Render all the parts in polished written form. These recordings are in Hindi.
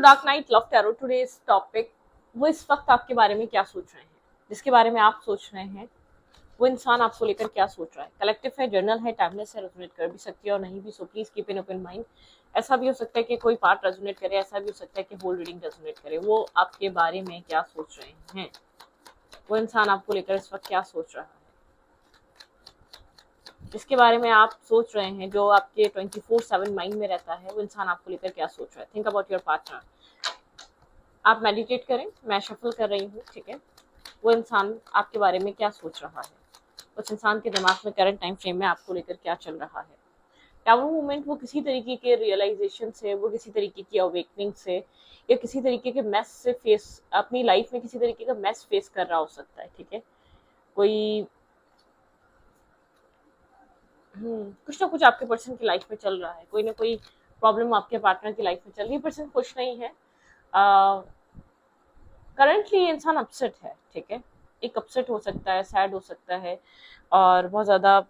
Dark night love tarot today's topic, वो इस वक्त आपके बारे में क्या सोच रहे हैं, जिसके बारे में आप सोच रहे हैं वो इंसान आपको लेकर क्या सोच रहा है। कलेक्टिव है, जर्नल है, टाइमलेस है, रेजोनेट कर भी सकती है और नहीं भी, so please keep in open mind. ऐसा भी हो सकता है कि कोई पार्ट रेजोनेट करे, ऐसा भी हो सकता है कि होल रीडिंग रेजोनेट करे। वो आपके बारे में क्या सोच रहे हैं, वो इंसान आपको लेकर इस वक्त क्या सोच रहा है, जिसके बारे में आप सोच रहे हैं, जो आपके 24/7 माइंड में रहता है, वो इंसान आपको लेकर क्या सोच रहा है। Think about your partner. आप मेडिटेट करें, मैं शफल कर रही हूँ, ठीक है। वो इंसान आपके बारे में क्या सोच रहा है, उस इंसान के दिमाग में करंट टाइम फ्रेम में आपको लेकर क्या चल रहा है। टावर मूवमेंट वो किसी तरीके के रियलाइजेशन से, वो किसी तरीके की अवेकनिंग से, या किसी तरीके के मेस से फेस, अपनी लाइफ में किसी तरीके का मेस फेस कर रहा हो सकता है, ठीक है। कोई कुछ ना कुछ आपके पर्सन की लाइफ में चल रहा है, कोई ना कोई प्रॉब्लम आपके पार्टनर की लाइफ में चल रही है। पर्सन खुश नहीं है, करंटली ये इंसान अपसेट है, ठीक है। एक अपसेट हो सकता है, सैड हो सकता है, और बहुत ज्यादा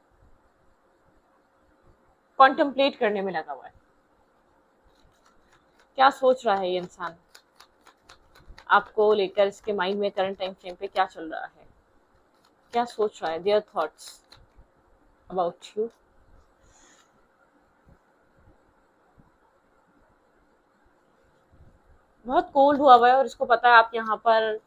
कॉन्टेम्पलेट करने में लगा हुआ है। क्या सोच रहा है ये इंसान आपको लेकर, इसके माइंड में करंट टाइम फ्रेम पे क्या चल रहा है, क्या सोच रहा है, देयर थॉट्स अबाउट यू। बहुत कोल्ड हुआ हुआ है और इसको पता है आप यहाँ पर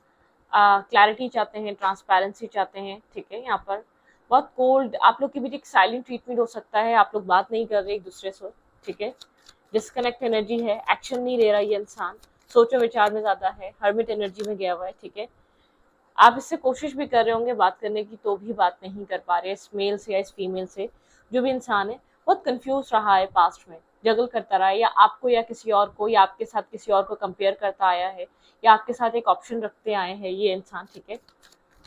क्लैरिटी चाहते हैं, ट्रांसपेरेंसी चाहते हैं, ठीक है। यहाँ पर बहुत कोल्ड, आप लोग के बीच एक साइलेंट ट्रीटमेंट हो सकता है, आप लोग बात नहीं कर रहे एक दूसरे से, ठीक है। डिस्कनेक्ट एनर्जी है, एक्शन नहीं ले रहा ये इंसान, सोचो विचार में ज्यादा है, हर्मिट एनर्जी में गया हुआ है, ठीक है। आप इससे कोशिश भी कर रहे होंगे बात करने की, तो भी बात नहीं कर पा रहे, इस मेल से या इस फीमेल से। जो भी इंसान है बहुत कंफ्यूज रहा है, पास्ट में जगल करता रहा है, या आपको या किसी और को, या आपके साथ किसी और को कंपेयर करता आया है, या आपके साथ एक ऑप्शन रखते आए हैं ये इंसान, ठीक है।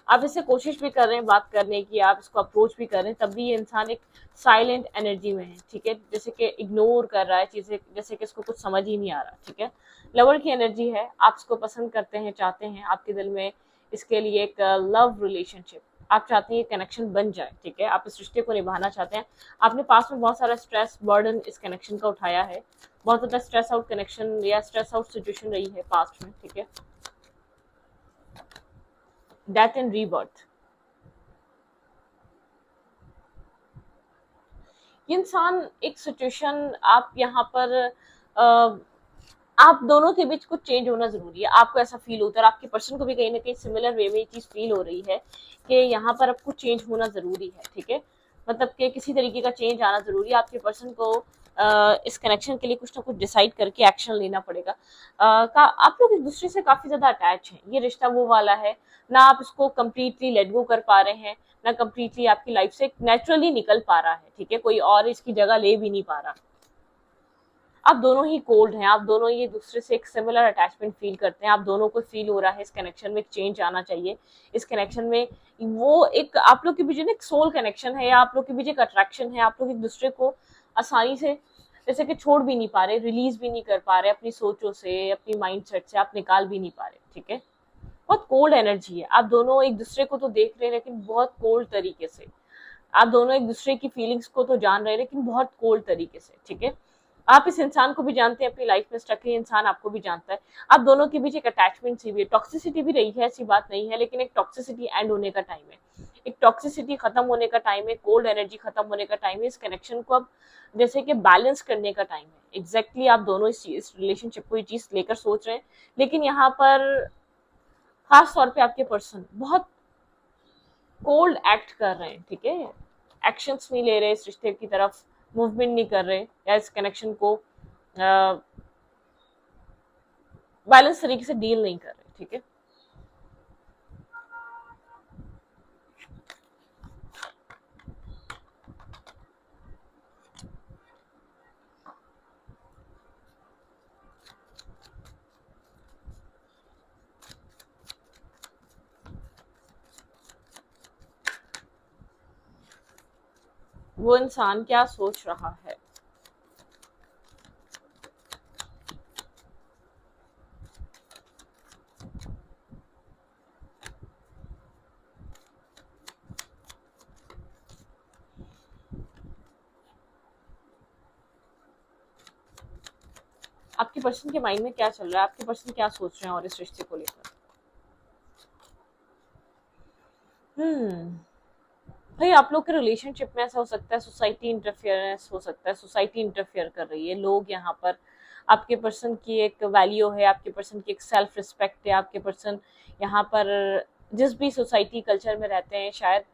आप इससे कोशिश भी कर रहे हैं बात करने की, आप इसको अप्रोच भी कर रहे हैं, तब भी ये इंसान एक साइलेंट एनर्जी में है, ठीक है। जैसे कि इग्नोर कर रहा है चीजें, जैसे कि इसको कुछ समझ ही नहीं आ रहा, ठीक है। लवर की एनर्जी है, आप इसको पसंद करते हैं, चाहते हैं आपके दिल में इसके लिए एक लव रिलेशनशिप, आप चाहते हैं ये कनेक्शन बन जाए, ठीक है। आप इस रिश्ते को निभाना चाहते हैं। आपने पास में बहुत सारा स्ट्रेस बर्डन इस कनेक्शन का उठाया है, बहुत ज्यादा स्ट्रेस आउट कनेक्शन या स्ट्रेस आउट सिचुएशन रही है पास्ट में, ठीक है। डेथ एंड रीबर्थ, ये इंसान एक सिचुएशन, आप यहाँ पर आप दोनों के बीच कुछ चेंज होना जरूरी है, आपको ऐसा फील होता है, और आपके पर्सन को भी कहीं ना कहीं सिमिलर वे में ये चीज फील हो रही है कि यहाँ पर अब कुछ चेंज होना जरूरी है, ठीक है। मतलब कि किसी तरीके का चेंज आना जरूरी है, आपके पर्सन को इस कनेक्शन के लिए कुछ ना कुछ डिसाइड करके एक्शन लेना पड़ेगा। आप लोग एक दूसरे से काफी ज्यादा अटैच हैं, ये रिश्ता वो वाला है ना, आप इसको कम्प्लीटली लेट गो कर पा रहे हैं, ना कम्प्लीटली आपकी लाइफ से नेचुरली निकल पा रहा है, ठीक है। कोई और इसकी जगह ले भी नहीं पा रहा। आप दोनों ही कोल्ड हैं, आप दोनों ये दूसरे से एक सिमिलर अटैचमेंट फील करते हैं, आप दोनों को फील हो रहा है इस कनेक्शन में एक चेंज आना चाहिए, इस कनेक्शन में वो एक आप लोग के बीच एक सोल कनेक्शन है, या आप लोग के बीच एक अट्रैक्शन है। आप लोग एक दूसरे को आसानी से जैसे कि छोड़ भी नहीं पा रहे, रिलीज भी नहीं कर पा रहे अपनी सोचों से, अपनी माइंड सेट से आप निकाल भी नहीं पा रहे, ठीक है। बहुत कोल्ड एनर्जी है, आप दोनों एक दूसरे को तो देख रहे हैं लेकिन बहुत कोल्ड तरीके से, आप दोनों एक दूसरे की फीलिंग्स को तो जान रहे हैं लेकिन बहुत कोल्ड तरीके से, ठीक है। आप इस इंसान को भी जानते हैं, अपनी लाइफ में स्टक है इंसान आपको भी जानता है, आप दोनों के बीच एक अटैचमेंट सी भी है, टॉक्सिसिटी भी रही है, ऐसी बात नहीं है, लेकिन एक टॉक्सिसिटी एंड होने का टाइम है, एक टॉक्सिसिटी खत्म होने का टाइम है, कोल्ड एनर्जी खत्म होने का टाइम है, इस कनेक्शन को अब जैसे कि बैलेंस करने का टाइम है। एग्जैक्टली आप दोनों इस रिलेशनशिप को ये चीज लेकर सोच रहे हैं, लेकिन यहाँ पर खास तौर पे आपके पर्सन बहुत कोल्ड एक्ट कर रहे हैं, ठीक है। एक्शंस नहीं ले रहे, इस रिश्ते की तरफ मूवमेंट नहीं कर रहे, या इस कनेक्शन को बैलेंस तरीके से डील नहीं कर रहे, ठीक है। वो इंसान क्या सोच रहा है, आपके आपके पर्सन के माइंड में क्या चल रहा है, आपके पर्सन क्या सोच रहे हैं और इस रिश्ते को लेकर। भाई आप लोग के रिलेशनशिप में ऐसा हो सकता है सोसाइटी इंटरफेरेंस हो सकता है, सोसाइटी इंटरफेयर कर रही है, लोग यहाँ पर आपके पर्सन की एक वैल्यू है, आपके पर्सन की एक सेल्फ रिस्पेक्ट है, आपके पर्सन यहाँ पर जिस भी सोसाइटी कल्चर में रहते हैं शायद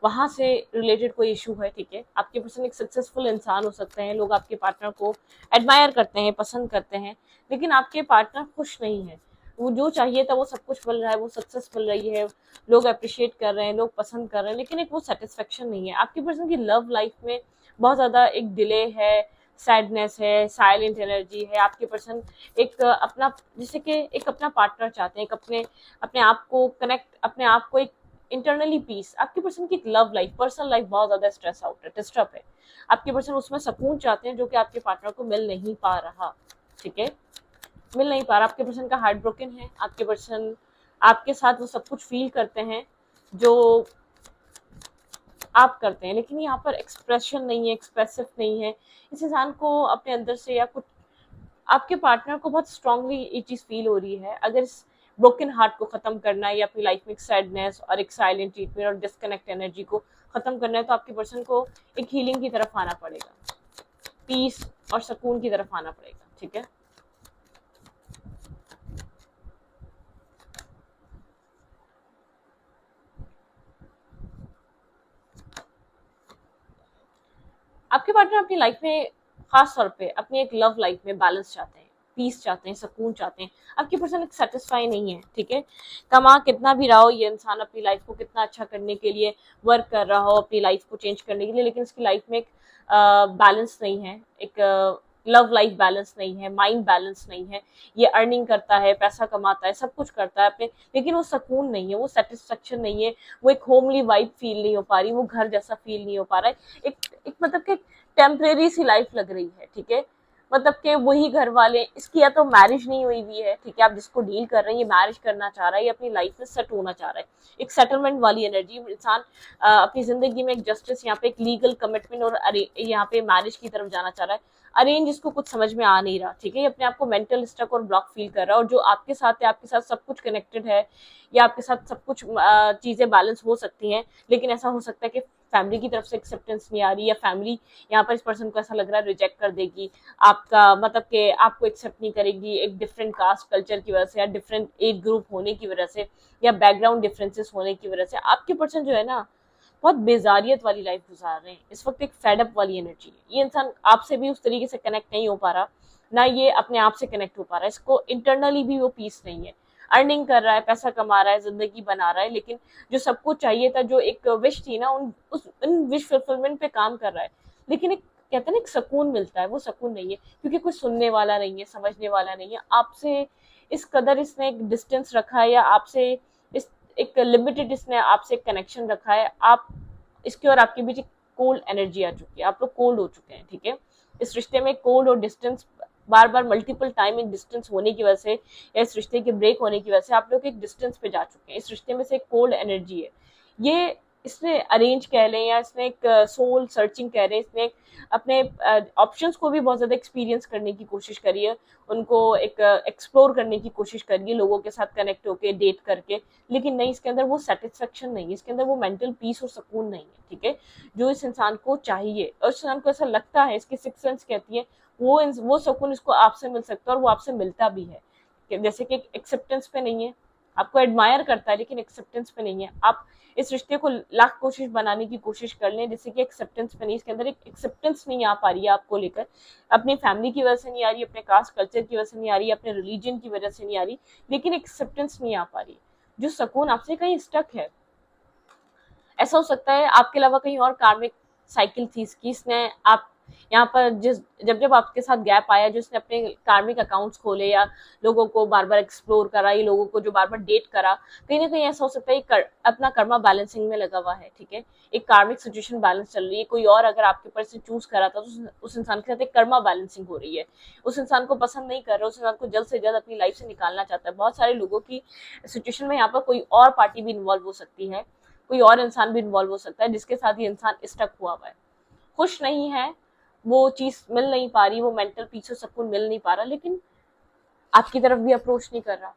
वहां से रिलेटेड कोई इशू है, ठीक है। आपके पर्सन एक सक्सेसफुल इंसान हो सकते हैं, लोग आपके पार्टनर को एडमायर करते हैं, पसंद करते हैं, लेकिन आपके पार्टनर खुश नहीं है, वो जो चाहिए था वो सब कुछ मिल रहा है, वो सक्सेस मिल रही है, लोग अप्रिशिएट कर रहे हैं, लोग पसंद कर रहे हैं, लेकिन एक वो सेटिस्फेक्शन नहीं है। आपके पर्सन की लव लाइफ में बहुत ज्यादा एक डिले है, सैडनेस है, साइलेंट एनर्जी है। आपके पर्सन एक अपना जैसे कि एक अपना पार्टनर चाहते हैं, एक अपने अपने आप को कनेक्ट, अपने आप को एक इंटरनली पीस। आपके पर्सन की लव लाइफ, पर्सनल लाइफ बहुत ज्यादा स्ट्रेस आउट है, डिस्टर्ब है। आपके पर्सन उसमें सुकून चाहते हैं जो कि आपके पार्टनर को मिल नहीं पा रहा, ठीक है, मिल नहीं पा रहा। आपके पर्सन का हार्ट ब्रोकन है, आपके पर्सन आपके साथ वो सब कुछ फील करते हैं जो आप करते हैं, लेकिन यहाँ पर एक्सप्रेशन नहीं है, एक्सप्रेसिव नहीं है। इस इंसान को अपने अंदर से या कुछ आपके पार्टनर को बहुत स्ट्रांगली ये चीज फील हो रही है। अगर इस ब्रोकन हार्ट को खत्म करना है या अपनी लाइफ में एक सैडनेस और एक साइलेंट ट्रीटमेंट और डिस्कनेक्ट एनर्जी को खत्म करना है, तो आपके पर्सन को एक हीलिंग की तरफ आना पड़ेगा, पीस और सुकून की तरफ आना पड़ेगा, ठीक है। आपके पार्टनर अपनी लाइफ में खास तौर पे अपनी एक लव लाइफ में बैलेंस चाहते हैं, पीस चाहते हैं, सुकून चाहते हैं। आपकी पर्सन एक सेटिस्फाई नहीं है, ठीक है। कमा कितना भी रहा हो ये इंसान, अपनी लाइफ को कितना अच्छा करने के लिए वर्क कर रहा हो, अपनी लाइफ को चेंज करने के लिए, लेकिन इसकी लाइफ में एक बैलेंस नहीं है, एक लव लाइफ बैलेंस नहीं है, माइंड बैलेंस नहीं है। ये अर्निंग करता है, पैसा कमाता है, सब कुछ करता है अपने, लेकिन वो सुकून नहीं है, वो सेटिस्फेक्शन नहीं है, वो एक होमली वाइब फील नहीं हो पा रही, वो घर जैसा फील नहीं हो पा रहा है। एक मतलब कि टेम्परेरी सी लाइफ लग रही है, ठीक है। मतलब कि वही घर वाले, इसकी या तो मैरिज नहीं हुई हुई है, ठीक है, आप जिसको डील कर रहे हैं ये मैरिज करना चाह रहा है, ये अपनी लाइफ में सेट होना चाह रहा है, एक सेटलमेंट वाली एनर्जी इंसान अपनी जिंदगी में एक जस्टिस, यहाँ पे एक लीगल कमिटमेंट और यहाँ पे मैरिज की तरफ जाना चाह रहा है। अरेंज इसको कुछ समझ में आ नहीं रहा, ठीक है, ये अपने आप को मेंटल स्ट्रक और ब्लॉक फील कर रहा है, और जो आपके साथ है, आपके साथ सब कुछ कनेक्टेड है, या आपके साथ सब कुछ चीजें बैलेंस हो सकती हैं, लेकिन ऐसा हो सकता है कि फैमिली की तरफ से एक्सेप्टेंस नहीं आ रही, या फैमिली यहाँ पर इस पर्सन को ऐसा लग रहा है रिजेक्ट कर देगी आपका, मतलब कि आपको एक्सेप्ट नहीं करेगी एक डिफरेंट कास्ट कल्चर की वजह से, या डिफरेंट एज ग्रुप होने की वजह से, या बैकग्राउंड डिफरेंसेस होने की वजह से। आपके पर्सन जो है ना बहुत बेजारियत वाली लाइफ गुजार रहे हैं इस वक्त, एक फेडअप वाली एनर्जी है। ये इंसान आपसे भी उस तरीके से कनेक्ट नहीं हो पा रहा, ना ये अपने आप से कनेक्ट हो पा रहा है, इसको इंटरनली भी वो पीस नहीं है। अर्निंग कर रहा है, पैसा कमा रहा है, जिंदगी बना रहा है, लेकिन जो सबको चाहिए था, जो एक विश थी ना, उन विश फुलफिलमेंट पे काम कर रहा है, लेकिन एक कहते हैं ना एक सुकून मिलता है, वो सुकून नहीं है, क्योंकि कोई सुनने वाला नहीं है, समझने वाला नहीं है। आपसे इस कदर इसने एक डिस्टेंस रखा है, या आपसे इस एक लिमिटेड इसने आपसे एक कनेक्शन रखा है, आप इसके और आपके बीच एक कोल्ड एनर्जी आ चुकी है, आप लोग कोल्ड हो चुके हैं, ठीक है। इस रिश्ते में कोल्ड और डिस्टेंस बार बार मल्टीपल टाइम एक डिस्टेंस होने की वजह से, या इस रिश्ते के ब्रेक होने की वजह से आप लोग एक डिस्टेंस पे जा चुके हैं। इस रिश्ते में से एक कोल्ड एनर्जी है, ये इसने अरेंज कह लें, या इसने एक सोल सर्चिंग कह रहे हैं, इसने अपने ऑप्शंस को भी बहुत ज्यादा एक्सपीरियंस करने की कोशिश करी है, उनको एक एक्सप्लोर करने की कोशिश करी है, लोगों के साथ कनेक्ट होके, डेट करके, लेकिन नहीं, इसके अंदर वो सेटिस्फेक्शन नहीं है, इसके अंदर वो मेंटल पीस और सुकून नहीं है, ठीक है, जो इस इंसान को चाहिए। और इस इंसान को ऐसा लगता है, इसकी सिक्स सेंस कहती है वो सुकून इसको आपसे मिल सकता है, और वो आपसे मिलता भी है। जैसे कि एक्सेप्टेंस पे नहीं है, आपको एडमायर करता है लेकिन एक्सेप्टेंस पे नहीं है। आप इस रिश्ते को लाख कोशिश बनाने की कोशिश कर लें, जैसे कि एक्सेप्टेंस पे नहीं, इसके अंदर एक एक्सेप्टेंस नहीं आ पा रही है आपको लेकर, अपनी फैमिली की वजह से नहीं आ रही, अपने कास्ट कल्चर की वजह से नहीं आ रही, अपने रिलीजन की वजह से नहीं आ रही, लेकिन एक्सेप्टेंस नहीं आ पा रही। जो सुकून आपसे कहीं स्टक है, ऐसा हो सकता है आपके अलावा कहीं और कार्मिक साइकिल थी इसकी, इसने आप यहाँ पर जब आपके साथ गैप आया, जो इसने अपने कार्मिक अकाउंट्स खोले, या लोगों को बार बार एक्सप्लोर करा, या लोगों को जो बार बार डेट करा, कहीं ना कहीं ऐसा हो सकता है अपना कर्मा बैलेंसिंग में लगा हुआ है, ठीक है, एक कार्मिक सिचुएशन बैलेंस चल रही है। कोई और अगर आपके ऊपर से चूज करा था, तो उस इंसान के साथ एक कर्मा बैलेंसिंग हो रही है, उस इंसान को पसंद नहीं कर रहा, उस इंसान को जल्द से जल्द अपनी लाइफ से निकालना चाहता है। बहुत सारे लोगों की सिचुएशन में यहाँ पर कोई और पार्टी भी इन्वॉल्व हो सकती है, कोई और इंसान भी इन्वॉल्व हो सकता है, जिसके साथ ये इंसान स्टक हुआ है, खुश नहीं है, वो चीज मिल नहीं पा रही, वो मेंटल पीस और सुकून मिल नहीं पा रहा, लेकिन आपकी तरफ भी अप्रोच नहीं कर रहा,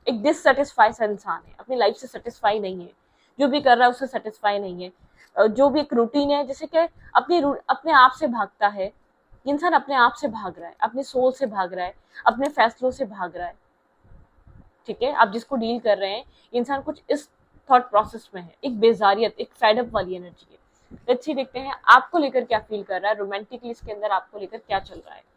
एक डिससेटिस्फाई सा इंसान है, अपनी लाइफ से सेटिस्फाई नहीं है, जो भी कर रहा है उससे सेटिस्फाई नहीं है। जो भी एक रूटीन है, जैसे कि अपने आप से भागता है, इंसान अपने आप से भाग रहा है, अपने सोल से भाग रहा है, अपने फैसलों से भाग रहा है, ठीक है। आप जिसको डील कर रहे हैं, इंसान कुछ इस थॉट प्रोसेस में है, एक बेजारियत, एक फेडअप वाली एनर्जी है। लेट्स सी, देखते हैं आपको लेकर क्या फील कर रहा है, रोमांटिकली इसके अंदर आपको लेकर क्या चल रहा है।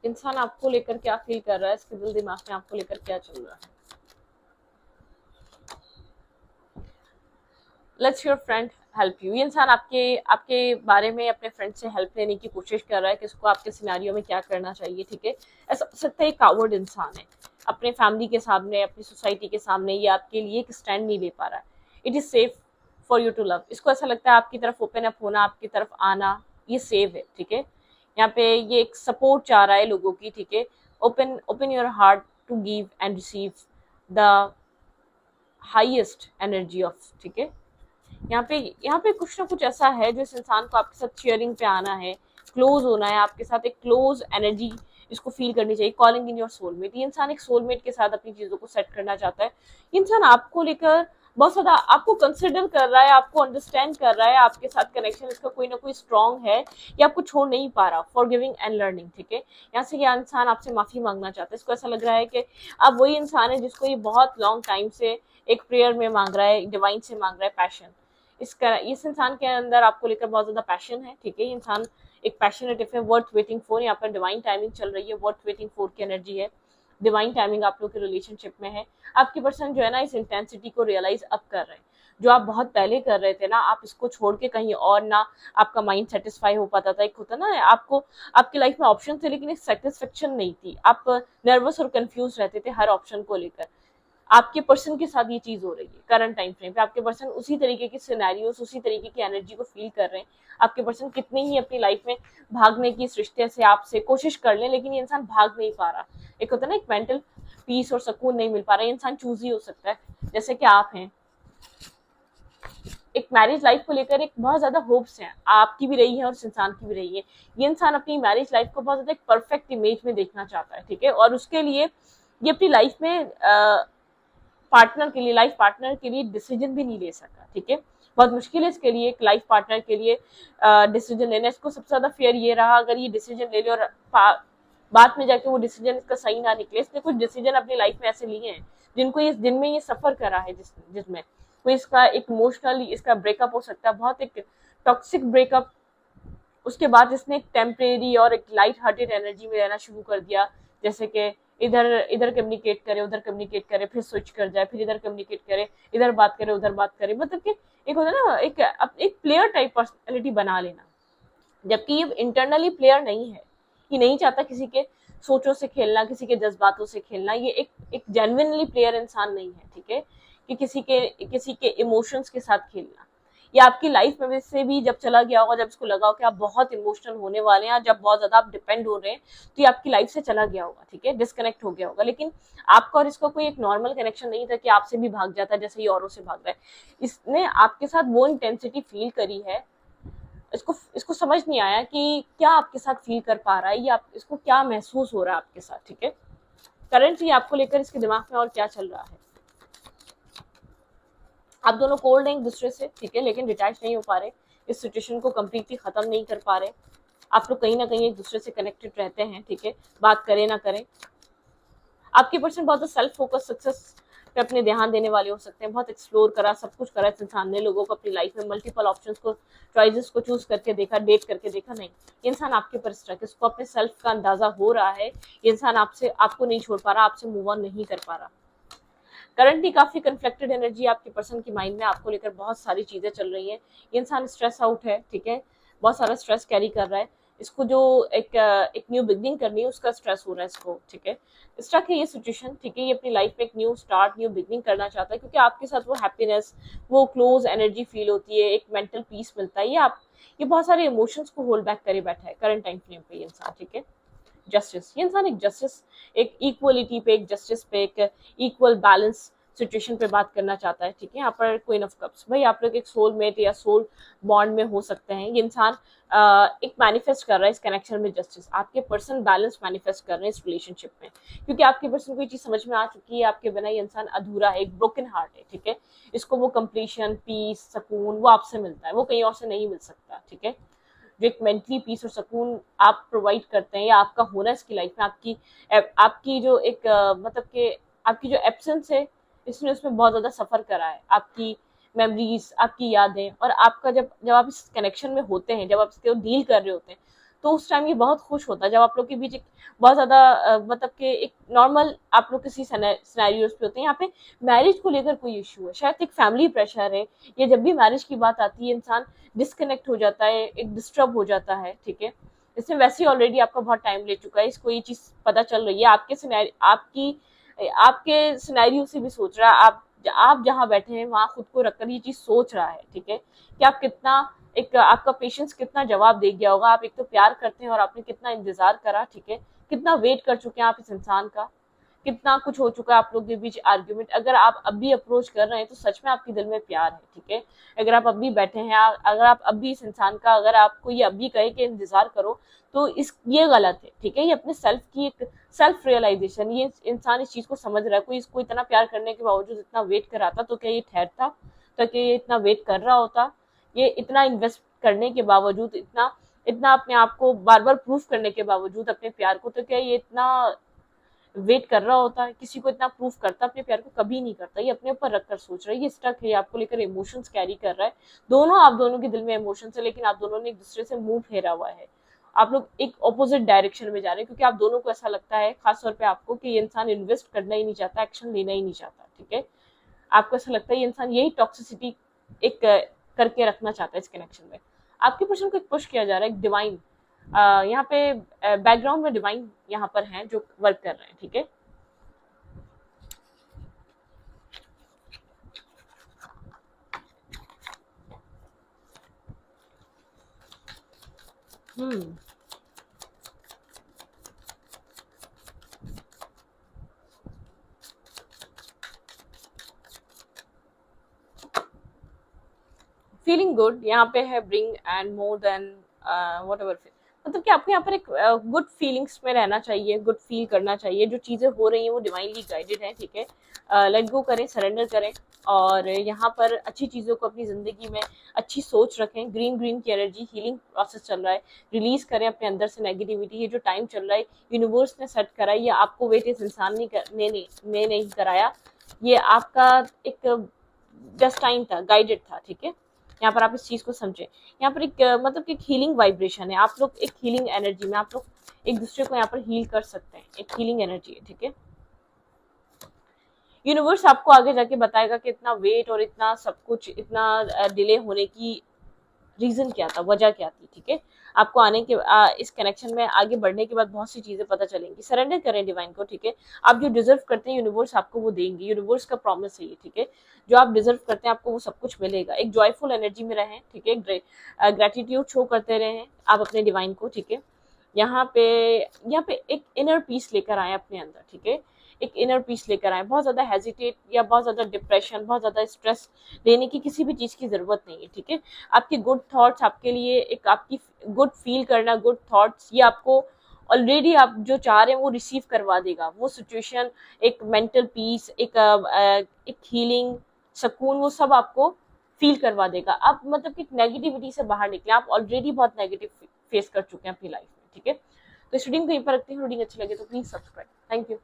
इंसान आपको लेकर क्या फील कर रहा है, इसके दिल दिमाग में आपको लेकर क्या चल रहा है। Let's your friend help you. ये इंसान आपके आपके बारे में अपने फ्रेंड से हेल्प लेने की कोशिश कर रहा है कि इसको आपके सिनेरियो में क्या करना चाहिए, ठीक है। ऐसा हो सकता है एक कावर्ड इंसान है, अपने फैमिली के सामने, अपनी सोसाइटी के सामने ये आपके लिए एक स्टैंड नहीं ले पा रहा है। It is safe for you to love. इसको ऐसा लगता है आपकी तरफ ओपन अप होना, आपकी तरफ आना ये सेव है, ठीक है। यहाँ पे ये एक सपोर्ट चाह रहा है लोगों की, ठीक है। Open open your heart to give and receive the highest energy of, ठीक है। यहाँ पे कुछ ना कुछ ऐसा है जो इस इंसान को आपके साथ शेयरिंग पे आना है, क्लोज होना है, आपके साथ एक क्लोज एनर्जी इसको फील करनी चाहिए, कॉलिंग इन योर सोलमेट। ये इंसान एक सोलमेट के साथ अपनी चीजों को सेट करना चाहता है। ये इंसान आपको लेकर बहुत ज्यादा आपको कंसिडर कर रहा है, आपको अंडरस्टैंड कर रहा है, आपके साथ कनेक्शन इसका कोई ना कोई स्ट्रांग है, ये आपको छोड़ नहीं पा रहा। फॉर गिविंग एंड लर्निंग, ठीक है। यहाँ से ये इंसान आपसे माफी मांगना चाहता है। इसको ऐसा लग रहा है कि आप वही इंसान है जिसको ये बहुत लॉन्ग टाइम से एक प्रेयर में मांग रहा है, डिवाइन से मांग रहा है पैशन। इस इंसान के अंदर आपको लेकर बहुत ज्यादा पैशन है, ठीक है। ये इंसान एक पैशनेट है, वर्थ वेटिंग फॉर। यहाँ पर डिवाइन टाइमिंग चल रही है, वर्थ वेटिंग फॉर की एनर्जी है। डिवाइन टाइमिंग आप लोग के रिलेशनशिप में है। आपकी पर्सन जो है ना, इस इंटेंसिटी को रियलाइज अब कर रहे हैं। जो आप बहुत पहले कर रहे थे ना, आप इसको छोड़ के कहीं और ना आपका माइंड सेटिस्फाई हो पाता था। एक होता ना, आपको आपकी लाइफ में ऑप्शन थे लेकिन एक सेटिस्फेक्शन नहीं थी, आप नर्वस और कंफ्यूज रहते थे हर ऑप्शन को लेकर। आपके पर्सन के साथ ये चीज हो रही है करंट टाइम फ्रेम पे। आपके पर्सन उसी तरीके के सिनेरियोस, उसी तरीके की एनर्जी को फील कर रहे हैं। आपके पर्सन कितने ही अपनी लाइफ में भागने की इस रिश्ते से आपसे कोशिश कर ले, लेकिन ये इंसान भाग नहीं पा रहा। एक होता है ना, एक मेंटल पीस और सुकून नहीं मिल पा रहा है। ये इंसान चूज ही हो सकता है, जैसे कि आप हैं। एक मैरिज लाइफ को लेकर एक बहुत ज्यादा होप्स हैं, आपकी भी रही है और इस इंसान की भी रही है। ये इंसान अपनी मैरिज लाइफ को बहुत ज्यादा एक परफेक्ट इमेज में देखना चाहता है, ठीक है। और उसके लिए ये अपनी लाइफ में पार्टनर के लिए, लाइफ पार्टनर के लिए डिसीजन भी नहीं ले सका, ठीक है। बहुत मुश्किल है इसके लिए एक लाइफ पार्टनर के लिए डिसीजन लेना। इसको सबसे ज्यादा फेयर ये रहा, अगर ये डिसीजन ले ले और बाद में जाके वो डिसीजन इसका सही ना निकले। इसने कुछ डिसीजन अपनी लाइफ में ऐसे लिए हैं जिनको ये जिनमें ये सफर करा है, जिसमें कोई इसका एक इमोशनली इसका ब्रेकअप हो सकता है, बहुत एक टॉक्सिक ब्रेकअप। उसके बाद इसने एक टेम्परेरी और एक लाइट हार्टेड एनर्जी में रहना शुरू कर दिया, जैसे कि इधर इधर कम्युनिकेट करे, उधर कम्युनिकेट करे, फिर स्विच कर जाए, फिर इधर कम्युनिकेट करे, इधर बात करे, उधर बात करे। मतलब कि एक होता है ना, एक प्लेयर टाइप पर्सनैलिटी बना लेना, जबकि ये इंटरनली प्लेयर नहीं है। ये नहीं चाहता किसी के सोचों से खेलना, किसी के जज्बातों से खेलना। ये एक जेन्युइनली प्लेयर इंसान नहीं है, ठीक है, कि किसी के इमोशंस के साथ खेलना। ये आपकी लाइफ में से भी जब चला गया होगा, जब इसको लगा हो कि आप बहुत इमोशनल होने वाले हैं, जब बहुत ज्यादा आप डिपेंड हो रहे हैं, तो ये आपकी लाइफ से चला गया होगा, ठीक है, डिस्कनेक्ट हो गया होगा। लेकिन आपका और इसका कोई एक नॉर्मल कनेक्शन नहीं था कि आपसे भी भाग जाता है जैसे ये औरों से भाग रहा है। इसने आपके साथ वो इंटेंसिटी फील करी है, इसको इसको समझ नहीं आया कि क्या आपके साथ फील कर पा रहा है, या इसको क्या महसूस हो रहा है आपके साथ, ठीक है। करंटली आपको लेकर इसके दिमाग में और क्या चल रहा है। आप दोनों कोल्ड हैं एक दूसरे से, ठीक है, लेकिन डिटैच नहीं हो पा रहे, इस सिचुएशन को कम्प्लीटली खत्म नहीं कर पा रहे। आप लोग कहीं ना कहीं एक दूसरे से कनेक्टेड रहते हैं, ठीक है, बात करें ना करें। आपके पर्सन बहुत सेल्फ फोकस सक्सेस पे अपने ध्यान देने वाले हो सकते हैं। बहुत एक्सप्लोर करा, सब कुछ करा इस इंसान ने, लोगों को अपनी लाइफ में मल्टीपल ऑप्शंस को, चॉइसेस को चूज करके देखा, डेट करके देखा। नहीं, ये इंसान आपके पर स्ट्रक, इसको अपने सेल्फ का अंदाजा हो रहा है। ये इंसान आपको नहीं छोड़ पा रहा, आपसे मूव ऑन नहीं कर पा रहा। करंटली काफी कन्फ्लिक्टेड एनर्जी आपके पर्सन की माइंड में आपको लेकर बहुत सारी चीजें चल रही हैं। ये इंसान स्ट्रेस आउट है, ठीक है, बहुत सारा स्ट्रेस कैरी कर रहा है। इसको जो एक न्यू बिगनिंग करनी है उसका स्ट्रेस हो रहा है इसको, ठीक है। स्ट्रक है ये सिचुएशन, ठीक है। ये अपनी लाइफ में एक न्यू स्टार्ट, न्यू बिगनिंग करना चाहता है, क्योंकि आपके साथ वो हैप्पीनेस, वो क्लोज एनर्जी फील होती है, एक मेंटल पीस मिलता है। ये आप ये बहुत सारे इमोशंस को होल्ड बैक करे बैठा है करंट टाइम फ्रेम पे ये इंसान, ठीक है। जस्टिस, ये इंसान एक जस्टिस, एक इक्वलिटी पे, एक जस्टिस पे, एक इक्वल बैलेंस सिचुएशन पे बात करना चाहता है, ठीक है। यहाँ पर क्वीन ऑफ कप्स, भाई आप लोग एक सोलमेट या सोल बॉन्ड में हो सकते हैं। ये इंसान एक मैनिफेस्ट कर रहा है इस कनेक्शन में जस्टिस, आपके पर्सन बैलेंस मैनिफेस्ट कर रहे हैं इस रिलेशनशिप में, क्योंकि आपके पर्सन को ये चीज समझ में आ चुकी है, आपके बिना ये इंसान अधूरा है, एक ब्रोकन हार्ट है, ठीक है। इसको वो कंप्लीशन, पीस, सुकून वो आपसे मिलता है, वो कहीं और से नहीं मिल सकता, ठीक है। जो एक मेंटली पीस और सुकून आप प्रोवाइड करते हैं या आपका होना इसकी लाइफ में, आपकी जो एक मतलब कि आपकी जो एब्सेंस है, इसने उसमें बहुत ज्यादा सफर करा है, आपकी मेमोरीज, आपकी यादें, और आपका जब जब आप इस कनेक्शन में होते हैं, जब आप इसको डील कर रहे होते हैं, तो उस टाइम ये बहुत खुश होता है जब आप लोग के बीच एक बहुत ज्यादा मतलब कि एक नॉर्मल आप लोग किसी सिनेरियोस पे होते हैं। यहाँ पे मैरिज को लेकर कोई इशू है, शायद एक फैमिली प्रेशर है, या जब भी मैरिज की बात आती है इंसान डिस्कनेक्ट हो जाता है, एक डिस्टर्ब हो जाता है, ठीक है। इसमें वैसे ही ऑलरेडी आपका बहुत टाइम ले चुका है, इसको ये चीज पता चल रही है, आपके सिनेरियो से भी सोच रहा है, आप जहाँ बैठे हैं वहां खुद को रखकर ये चीज सोच रहा है, ठीक है, कि आप कितना एक आपका पेशेंस कितना जवाब दे गया होगा, आप एक तो प्यार करते हैं और आपने कितना इंतजार करा, ठीक है, कितना वेट कर चुके हैं आप इस इंसान का, कितना कुछ हो चुका है आप लोग के बीच आर्ग्यूमेंट। अगर आप अब भी अप्रोच कर रहे हैं तो सच में आपके दिल में प्यार है, ठीक है। अगर आप अब भी बैठे हैं, अगर आप अब भी इस इंसान का, अगर आपको ये अब भी कहे कि इंतजार करो, तो ये गलत है, ठीक है। ये अपने सेल्फ की एक सेल्फ रियलाइजेशन, ये इंसान इस चीज को समझ रहा है, कोई इसको इतना प्यार करने के बावजूद इतना वेट कराता तो क्या ये ठहरता, तो क्या ये इतना वेट कर रहा होता, ये इतना इन्वेस्ट करने के बावजूद, इतना इतना अपने आप को बार बार प्रूफ करने के बावजूद अपने प्यार को, तो क्या ये इतना वेट कर रहा होता है, किसी को इतना प्रूफ करता अपने प्यार को, कभी नहीं करता। ये अपने ऊपर रखकर सोच रहा है, ये स्टक है, आपको लेकर इमोशंस कैरी कर रहा है, आप दोनों के दिल में इमोशंस है, लेकिन आप दोनों ने एक दूसरे से मुंह फेरा हुआ है, आप लोग एक ऑपोजिट डायरेक्शन में जा रहे हैं, क्योंकि आप दोनों को ऐसा लगता है, खासतौर पे आपको, कि ये इंसान इन्वेस्ट करना ही नहीं चाहता, एक्शन लेना ही नहीं चाहता, ठीक है। आपको ऐसा लगता है ये इंसान यही टॉक्सिसिटी एक करके रखना चाहता है इस कनेक्शन में। आपके पर्सन को एक पुश किया जा रहा है, एक डिवाइन, यहाँ पे बैकग्राउंड में डिवाइन यहाँ पर हैं जो वर्क कर रहे हैं, ठीक है। हम्म फीलिंग गुड यहाँ पे है, bring and more than what ever, मतलब कि आपको यहाँ पर एक गुड फीलिंग्स में रहना चाहिए, गुड फील करना चाहिए, जो चीजें हो रही हैं वो डिवाइनली गाइडेड है, ठीक है। लेट गो करें, सरेंडर करें, और यहाँ पर अच्छी चीजों को अपनी जिंदगी में अच्छी सोच रखें। ग्रीन ग्रीन की एनर्जी, हीलिंग प्रोसेस चल रहा है, रिलीज करें अपने अंदर से नेगेटिविटी। ये जो टाइम चल रहा है यूनिवर्स ने सेट करा है, ये आपको वेट इस इंसान ने नहीं कराया, ये आपका एक जस्ट टाइम था, गाइडेड था, ठीक है। यहाँ पर आप इस चीज को समझे, यहाँ पर एक मतलब कि एक हीलिंग वाइब्रेशन है, आप लोग एक हीलिंग एनर्जी में, आप लोग एक दूसरे को यहाँ पर हील कर सकते हैं, एक हीलिंग एनर्जी है, ठीक है। यूनिवर्स आपको आगे जाके बताएगा कि इतना वेट और इतना सब कुछ, इतना डिले होने की रीजन क्या था, वजह क्या थी, ठीक है। आपको आने के इस कनेक्शन में आगे बढ़ने के बाद बहुत सी चीजें पता चलेंगी। सरेंडर करें डिवाइन को, ठीक है। आप जो डिजर्व करते हैं यूनिवर्स आपको वो देंगे, यूनिवर्स का प्रॉमिस है ये, ठीक है। जो आप डिजर्व करते हैं आपको वो सब कुछ मिलेगा। एक जॉयफुल एनर्जी में रहें, ठीक है, ग्रेटिट्यूड शो करते रहें आप अपने डिवाइन को, ठीक है। यहाँ पे एक इनर पीस लेकर आए अपने अंदर, ठीक है। एक इनर पीस लेकर आए, बहुत ज्यादा हेजिटेट या बहुत ज्यादा डिप्रेशन, बहुत ज्यादा स्ट्रेस लेने की किसी भी चीज की जरूरत नहीं है, ठीक है। आपके गुड थॉट्स आपके लिए, एक आपकी गुड फील करना, गुड थॉट्स, ये आपको ऑलरेडी आप जो चाह रहे हैं वो रिसीव करवा देगा। वो सिचुएशन, एक मेंटल पीस, एक हीलिंग, सुकून, वो सब आपको फील करवा देगा। आप मतलब कि नेगेटिविटी से बाहर निकले, आप ऑलरेडी बहुत नेगेटिव फेस कर चुके हैं अपनी लाइफ में, ठीक है। तो इस रीडिंग को यहीं पर रखते हैं। रीडिंग अच्छी लगे तो प्लीज सब्सक्राइब। Thank you.